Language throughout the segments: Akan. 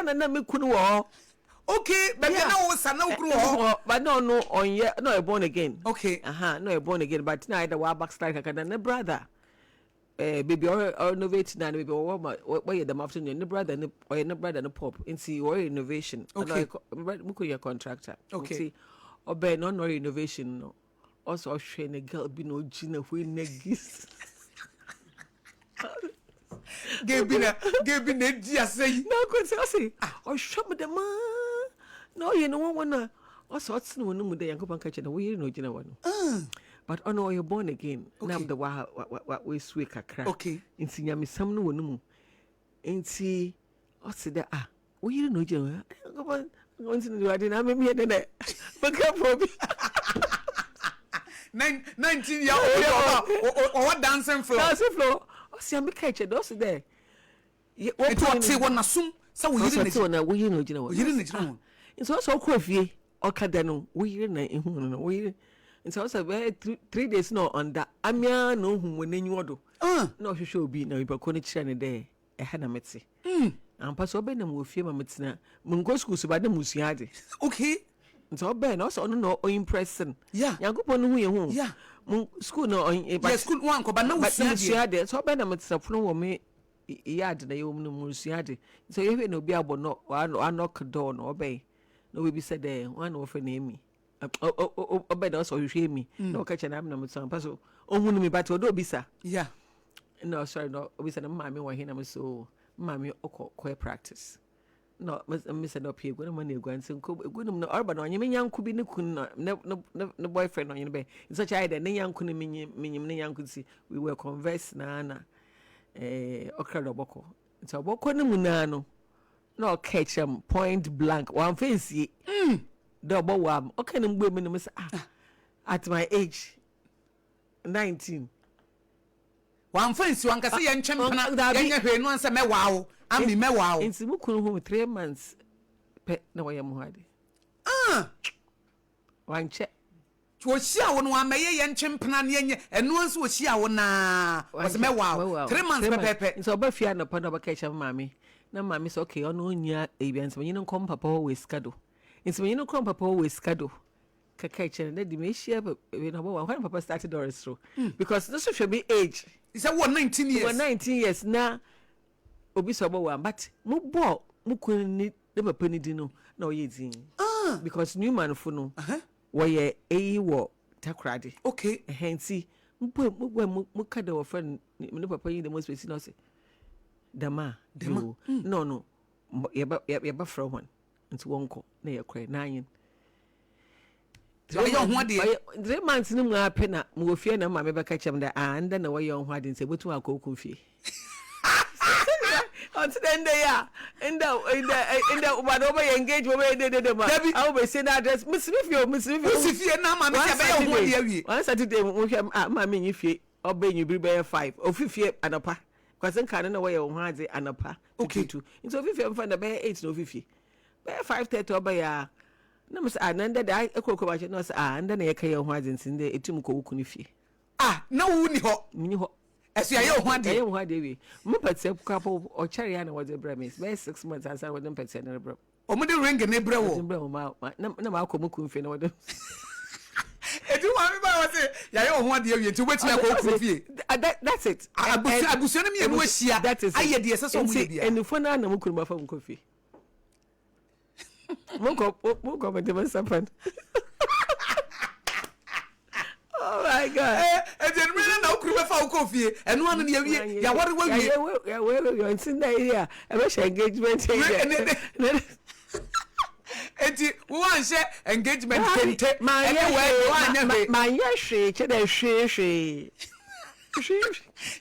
sana na me kunu wo. Okay, but now was a no crew. But no on ye no born again. Okay. No born again, but now the wa backslide ka na brother. Baby or innovate na baby why the afternoon the brother no pop into or innovation. Okay. Muko your contractor. Okay. Obe no innovation no. Also train a girl be no gina we negis. Give me the dia say. No go say oh show me the man. No you know one also what's no no dey yankopon ka che na we no gina one. But ono you born again. Okay. Now the what we sweet kakra. Okay. Inti nyamesam no wonu mu. Inti o se da we no gina. Yankopon going to do I didn't have me here there. But for me. 19-year-old or dancing floor. Dancing floor. O se am catch those there. What say one assume so we didn't we no gina one. You didn't. It's also crofie o kada no we na ehun no we. It's also 3 days no on that. Amia no hu wenenyu odo. No hwehwe obi na ipa ko ne kire ne there. Eha na meti. Ampa so be na mo fie ma metina. Mungo school so ba na musuade. Okay. Nti obe na so no impressing. Yeah. Yankopon hu ye hu. Yeah. School no but school one ko ba na musuade. So obe na metina funo wo me yard na ye wo no musuade. So ye hwe na obi abo no wa knock door no obe. No we be said there one of na emi. Obe na so hwe mi. No ka che na na metina pa so ohunu mi but odo bisa. Yeah. No sorry no obi say na mama me wa hina me so mama okọ practice. No, Miss up here. Go money go and say go no urban on you yanku bi ne kun no boyfriend on you be. In such a ne yanku ne minyim ne yanku si we were converse na okra do boko. So boko ne mu na no catch him point blank one face ye. Double wam. Okay ne mgbe me no say at my age 19 one fancy one can say yen champion yen hwe no ansa mewa ami mewa o inti mukunu hu 3 months pe na wayam ho ade wan che wo hia wo no amaye yen champion na yen eno anso wo hia wo na was mewa o 3 months pepepe inti oba fia na pa na oba ka cha mami na mami so okay ono onya ebianse menyi no kom papa wo skado inti menyi no kom papa wo skado kaka che na di me hia we na bo when papa started doris through because this should be age. Is that 19 years? We're 19 years now. Obi so one, but mu bo mu kunni de papa ni di no na o yedin. Because Newman fu no. Wo ye wo takrade. Okay. Henti mu ka de wo friend ni papa yi de mo space no say. Dama. No. Ye ba from one. Nti wonko na ye krai na yin. So you ho de 3 months ni mu ape na mu ofie na ma me be ka chem da anda na wo ye ho ade nse botu akoko fie. On today ya in the ubado be engage we de ma I will be say that address Mississippi na ma me se be ye ho de awie. One Saturday mu hwe ma me nyi fie obenyu bi be 5 ofifie anapa kwase nka na wo ye ho ade anapa. Okay. Nso ofifie mfa na be 8 na ofifie be 5:30 oba ya na mse ananda da ekoko ba che no se anda na ye ka ye ho ade nsinde etum ko wuku ni fie na wo ni ho mini ho esu ya ye ho ade we mu petse kapo o chare ya na wo de bra me be 6 months ansa wo de petse na bra o mu de ring ne bra wo na ma ko mu ku mfe na wo de edu ma me ba wo se ya ye ho ade awie nti wetin ko wuku fie that's it abusu na me enu ahia aye de ese so mu ye bia enufo na na mu ku ma fa mu ko fie Mungo me de sapan. Oh my God. Generally na okuru be fa ukofie. Eno anu na yawie. Ya wore wawie. Ya we you ntin na here. E be share engagement here. Enti wo wan share engagement kente. Anyway, ma ye hwe che da hwe.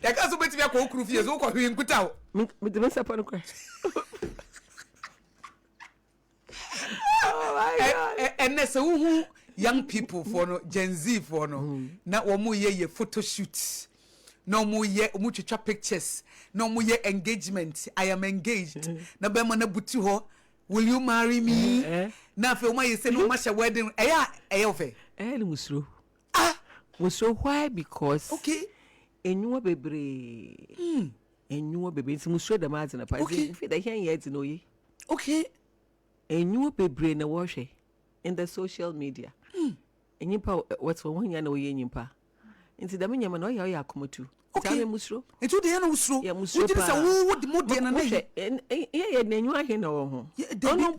Ya ka so beti akọ okuru fie so ko hwe nkuta wo. Me de sapan ko. Oh my God. And so who young people for no Gen Z for no na omo ye photo shoots no mo ye omo twetwa pictures no mo ye engagement I am engaged na be ma na buti ho will you marry me na fe omo ye say no ma sha wedding eya ofe ni musro musro why because okay enwuwa bebre enwuwa bebre nti musro da ma azina pa fi da hen ye ti no ye Okay. Enyu bebre na wɔhwɛ in the social media. Enyimpa what's one ya na oye nyimpa. Nti da menyama na oya akomotu. Okay. Musro. Etu de na usro. Yeah, musro. Wo de mo de na na. Ye na enyu ahe na wo ho. Ono